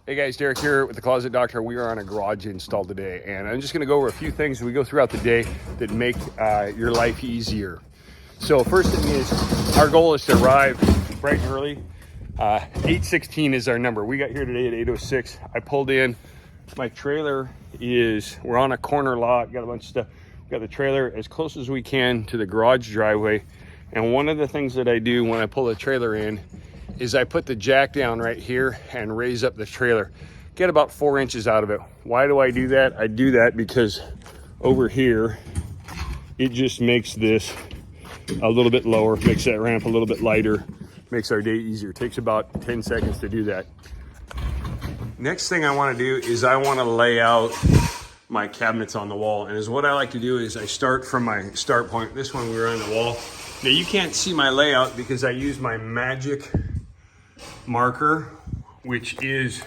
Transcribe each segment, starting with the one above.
Hey guys, Derek here with the Closet Doctor. We are on a garage install today, and I'm just going to go over a few things as we go throughout the day that make your life easier. So first thing is, our goal is to arrive bright and early. 8:16 is our number. We got here today at 8:06. I pulled in. My trailer we're on a corner lot, got a bunch of stuff. We got the trailer as close as we can to the garage driveway. And one of the things that I do when I pull the trailer in is I put the jack down right here and raise up the trailer. Get about 4 inches out of it. Why do I do that? I do that because over here, it just makes this a little bit lower, makes that ramp a little bit lighter, makes our day easier. It takes about 10 seconds to do that. Next thing I want to do is I want to lay out my cabinets on the wall. And what I like to do is I start from my start point. This one we were on the wall. Now you can't see my layout because I use my magic marker, which is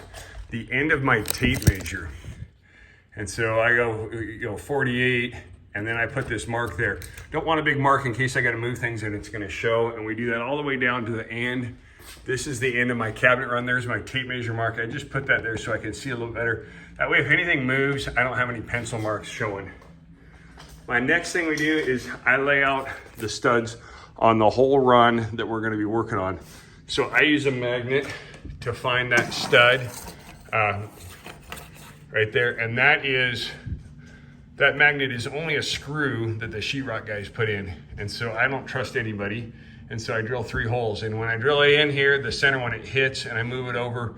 the end of my tape measure. And so I go 48, and then I put this mark there. Don't want a big mark in case I got to move things and it's going to show. And we do that all the way down to the end. This is the end of my cabinet run. There's my tape measure mark. I just put that there so I can see a little better. That way, if anything moves, I don't have any pencil marks showing. My next thing we do is I lay out the studs on the whole run that we're going to be working on. So I use a magnet to find that stud right there. And that magnet is only a screw that the sheetrock guys put in. And so I don't trust anybody. And so I drill 3 holes. And when I drill it in here, the center one, it hits, and I move it over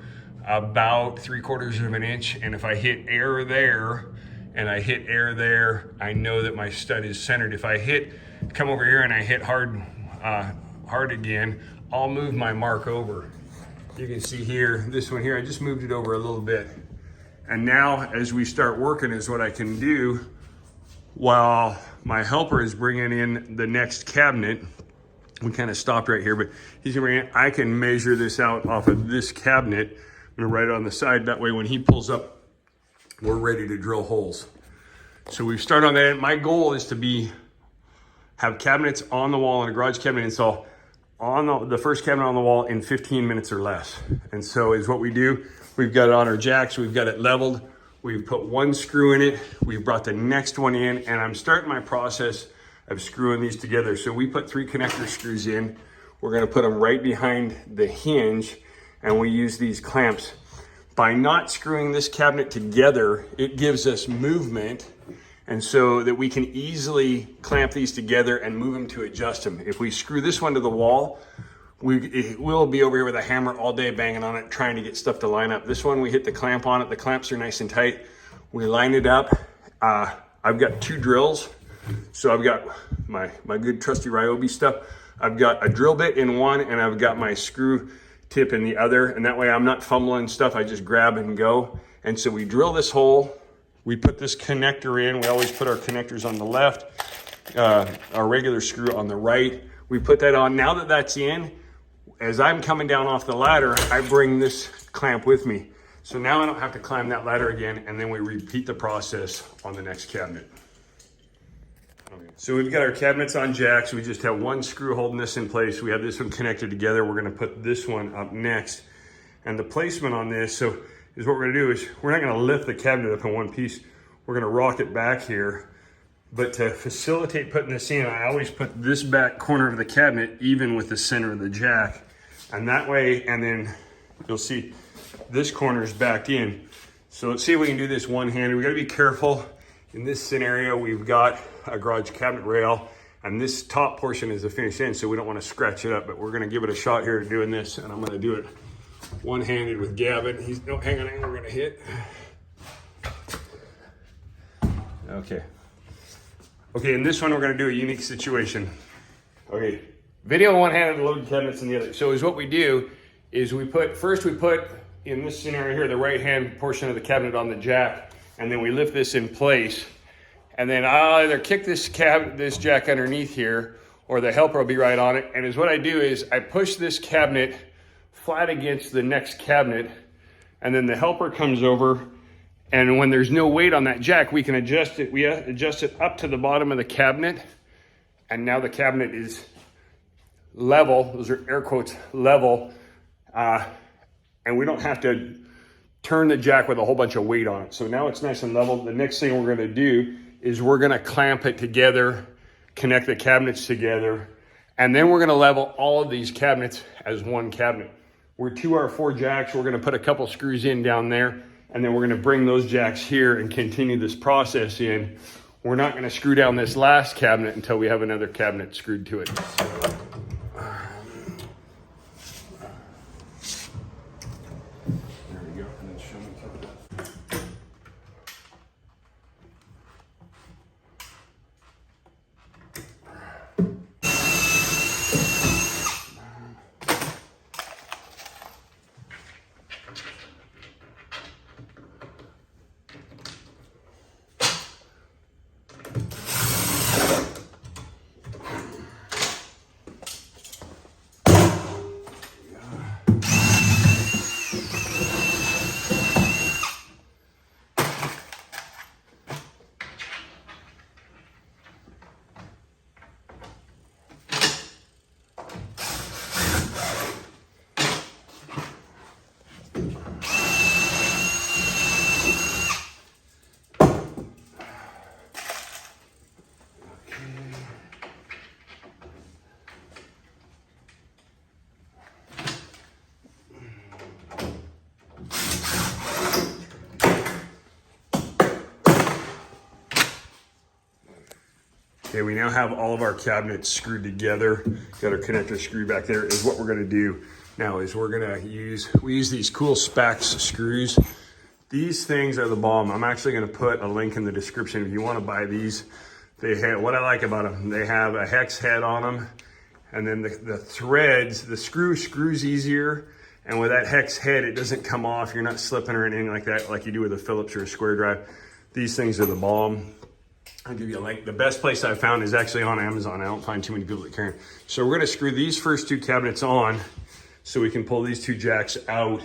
about 3/4 of an inch. And if I hit air there and I hit air there, I know that my stud is centered. If I come over here and I hit hard again, I'll move my mark over. You can see here, this one here, I just moved it over a little bit. And now as we start working is what I can do while my helper is bringing in the next cabinet. We kind of stopped right here, but he's gonna bring in, I can measure this out off of this cabinet. I'm gonna write it on the side. That way when he pulls up, we're ready to drill holes. So we've started on that. My goal is to have cabinets on the wall and a garage cabinet install on the first cabinet on the wall in 15 minutes or less. And so is what we do. We've got it on our jacks, we've got it leveled, we've put 1 screw in it, we've brought the next one in, and I'm starting my process of screwing these together. So we put 3 connector screws in. We're gonna put them right behind the hinge, and we use these clamps. By not screwing this cabinet together, it gives us movement, and so that we can easily clamp these together and move them to adjust them. If we screw this one to the wall, we'll be over here with a hammer all day banging on it, trying to get stuff to line up. This one, we hit the clamp on it. The clamps are nice and tight. We line it up. I've got 2 drills. So I've got my good trusty Ryobi stuff. I've got a drill bit in one, and I've got my screw tip in the other. And that way I'm not fumbling stuff. I just grab and go. And so we drill this hole. We put this connector in. We always put our connectors on the left, our regular screw on the right. We put that on. Now that that's in, as I'm coming down off the ladder, I bring this clamp with me. So now I don't have to climb that ladder again, and then we repeat the process on the next cabinet. Okay. So we've got our cabinets on jacks. We just have 1 screw holding this in place. We have this one connected together. We're gonna put this one up next. And the placement on this, is what we're gonna do is, we're not gonna lift the cabinet up in one piece. We're gonna rock it back here. But to facilitate putting this in, I always put this back corner of the cabinet even with the center of the jack. And that way, and then you'll see this corner is backed in. So let's see if we can do this one-handed. We gotta be careful. In this scenario, we've got a garage cabinet rail, and this top portion is the finished end, so we don't wanna scratch it up, but we're gonna give it a shot here at doing this, and I'm gonna do it one-handed with Gavin. Hang on, we're gonna hit. Okay, in this one, we're gonna do a unique situation. Okay, video one-handed loaded cabinets in the other. So is what we do is we put in this scenario here, the right-hand portion of the cabinet on the jack, and then we lift this in place. And then I'll either kick this jack underneath here, or the helper will be right on it. And is what I do is I push this cabinet flat against the next cabinet, and then the helper comes over, and when there's no weight on that jack, we can adjust it. We adjust it up to the bottom of the cabinet, and now the cabinet is level. Those are air quotes, level. And we don't have to turn the jack with a whole bunch of weight on it. So now it's nice and level. The next thing we're gonna do is we're gonna clamp it together, connect the cabinets together, and then we're gonna level all of these cabinets as one cabinet. We're 2R4 jacks. We're gonna put a couple screws in down there, and then we're gonna bring those jacks here and continue this process in. We're not gonna screw down this last cabinet until we have another cabinet screwed to it. So, there we go, and then show me through that. Okay, we now have all of our cabinets screwed together. Got our connector screw back there. Is what we're gonna do now is we use these cool Spax screws. These things are the bomb. I'm actually gonna put a link in the description if you wanna buy these. What I like about them, they have a hex head on them, and then the threads, the screws easier, and with that hex head, it doesn't come off. You're not slipping or anything like that like you do with a Phillips or a square drive. These things are the bomb. I'll give you a link. The best place I've found is actually on Amazon. I don't find too many people that carry them. So we're gonna screw these first two cabinets on so we can pull these two jacks out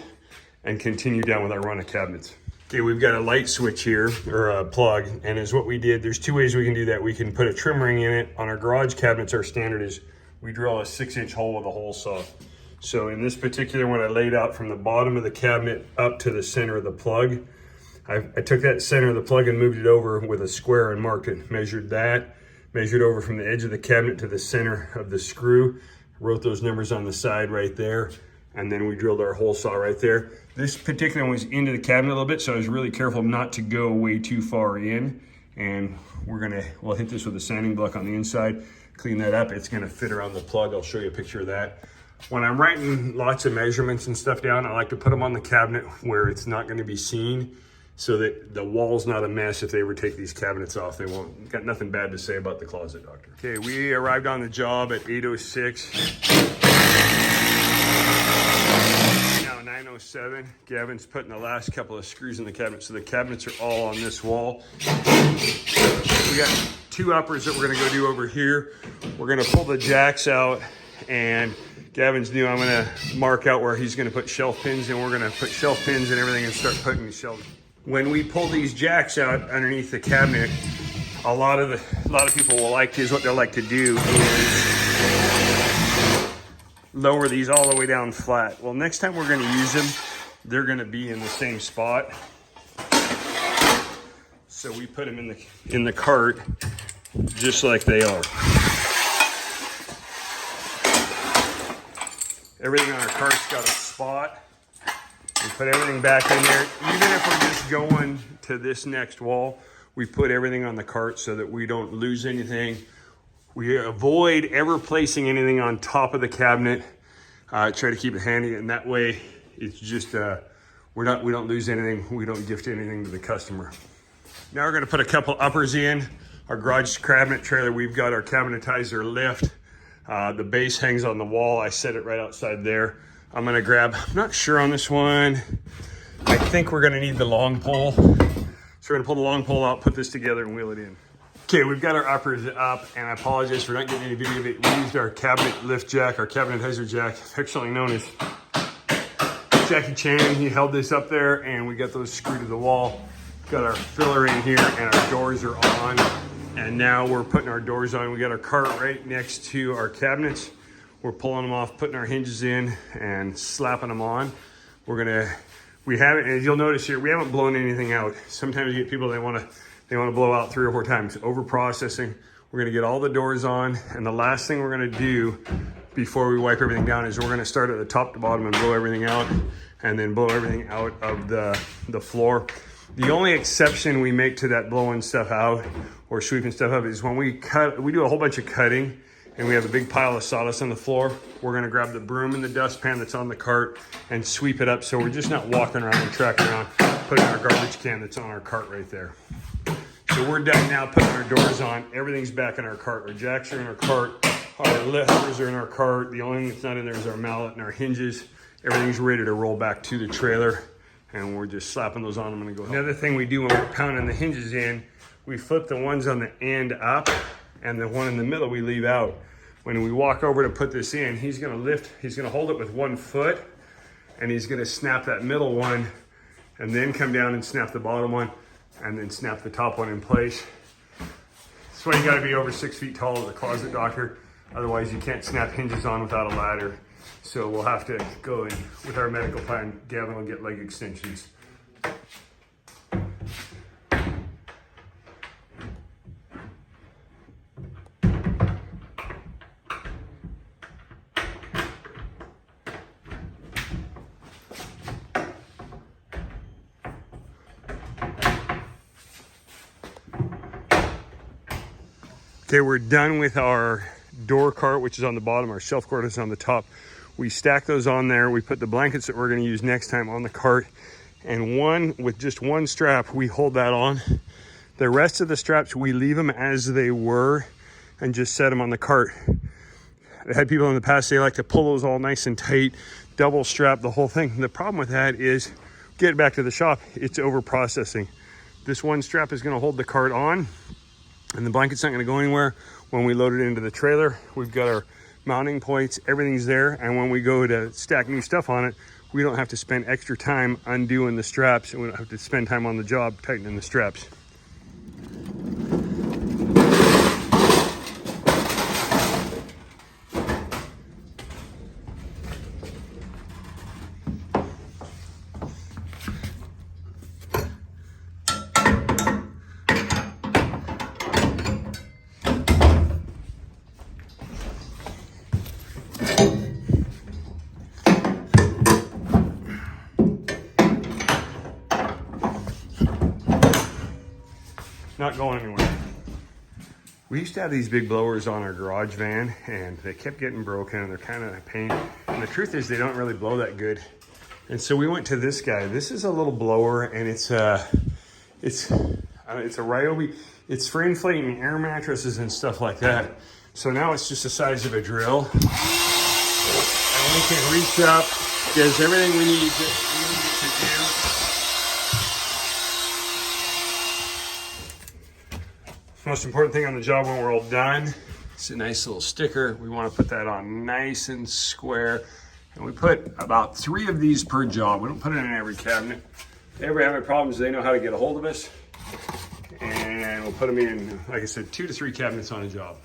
and continue down with our run of cabinets. Okay, we've got a light switch here, or a plug, and is what we did. There's two ways we can do that. We can put a trim ring in it. On our garage cabinets, our standard is we drill a 6-inch hole with a hole saw. So in this particular one, I laid out from the bottom of the cabinet up to the center of the plug. I took that center of the plug and moved it over with a square and marked it, measured over from the edge of the cabinet to the center of the screw, wrote those numbers on the side right there, and then we drilled our hole saw right there. This particular one was into the cabinet a little bit, so I was really careful not to go way too far in, and we'll hit this with a sanding block on the inside, clean that up. It's gonna fit around the plug. I'll show you a picture of that. When I'm writing lots of measurements and stuff down, I like to put them on the cabinet where it's not gonna be seen, so that the wall's not a mess. If they ever take these cabinets off, they won't. Got nothing bad to say about the closet doctor. Okay, we arrived on the job at 8:06. Now 9:07. Gavin's putting the last couple of screws in the cabinet, so the cabinets are all on this wall. We got two uppers that we're gonna go do over here. We're gonna pull the jacks out, and Gavin's new. I'm gonna mark out where he's gonna put shelf pins, and we're gonna put shelf pins and everything and start putting shelves. When we pull these jacks out underneath the cabinet, a lot of people will what they like to do is lower these all the way down flat. Well, next time we're gonna use them, they're gonna be in the same spot. So we put them in the cart just like they are. Everything on our cart's got a spot. We put everything back in there. Even if we're just going to this next wall, we put everything on the cart so that we don't lose anything. We avoid ever placing anything on top of the cabinet. Try to keep it handy, and that way it's just we don't lose anything. We don't gift anything to the customer. Now we're gonna put a couple uppers in. Our garage cabinet trailer, we've got our cabinetizer lift. The base hangs on the wall. I set it right outside there. I'm gonna grab, I'm not sure on this one. I think we're gonna need the long pole. So we're gonna pull the long pole out, put this together, and wheel it in. Okay, we've got our uppers up, and I apologize for not getting any video of it. We used our cabinet lift jack, our cabinetizer jack, affectionately known as Jackie Chan. He held this up there, and we got those screwed to the wall. Got our filler in here, and our doors are on. And now we're putting our doors on. We got our cart right next to our cabinets. We're pulling them off, putting our hinges in, and slapping them on. We're gonna We haven't, as you'll notice here, we haven't blown anything out. Sometimes you get people that want to blow out 3 or 4 times. Over processing. We're gonna get all the doors on, and the last thing we're gonna do before we wipe everything down is we're gonna start at the top to bottom and blow everything out, and then blow everything out of the floor. The only exception we make to that blowing stuff out or sweeping stuff up is when we do a whole bunch of cutting and we have a big pile of sawdust on the floor. We're gonna grab the broom and the dustpan that's on the cart and sweep it up, so we're just not walking around and tracking around, putting our garbage can that's on our cart right there. So we're done now putting our doors on. Everything's back in our cart. Our jacks are in our cart. Our lifters are in our cart. The only thing that's not in there is our mallet and our hinges. Everything's ready to roll back to the trailer, and we're just slapping those on. I'm gonna go help. Another thing we do when we're pounding the hinges in, we flip the ones on the end up, and the one in the middle we leave out. When we walk over to put this in, he's gonna hold it with 1 foot, and he's gonna snap that middle one, and then come down and snap the bottom one, and then snap the top one in place. That's why you gotta be over 6 feet tall as a closet doctor. Otherwise you can't snap hinges on without a ladder. So we'll have to go in with our medical plan. Gavin will get leg extensions. Okay, we're done with our door cart, which is on the bottom. Our shelf cart is on the top. We stack those on there. We put the blankets that we're going to use next time on the cart, and with just one strap, we hold that on. The rest of the straps, we leave them as they were and just set them on the cart. I had people in the past, they like to pull those all nice and tight, double strap the whole thing. The problem with that is, get back to the shop, it's over processing. This one strap is going to hold the cart on, and the blanket's not going to go anywhere. When we load it into the trailer, we've got our mounting points, everything's there, and when we go to stack new stuff on it, we don't have to spend extra time undoing the straps, and we don't have to spend time on the job tightening the straps. Not going anywhere. We used to have these big blowers on our garage van, and they kept getting broken, and they're kind of a pain. And the truth is, they don't really blow that good. And so we went to this guy. This is a little blower, and it's a Ryobi. It's for inflating air mattresses and stuff like that. So now it's just the size of a drill, and we can reach up, does everything we need it to do. Most important thing on the job when we're all done, it's a nice little sticker. We want to put that on nice and square. And we put about 3 of these per job. We don't put it in every cabinet. If they ever have any problems, they know how to get a hold of us. And we'll put them in, like I said, 2 to 3 cabinets on a job.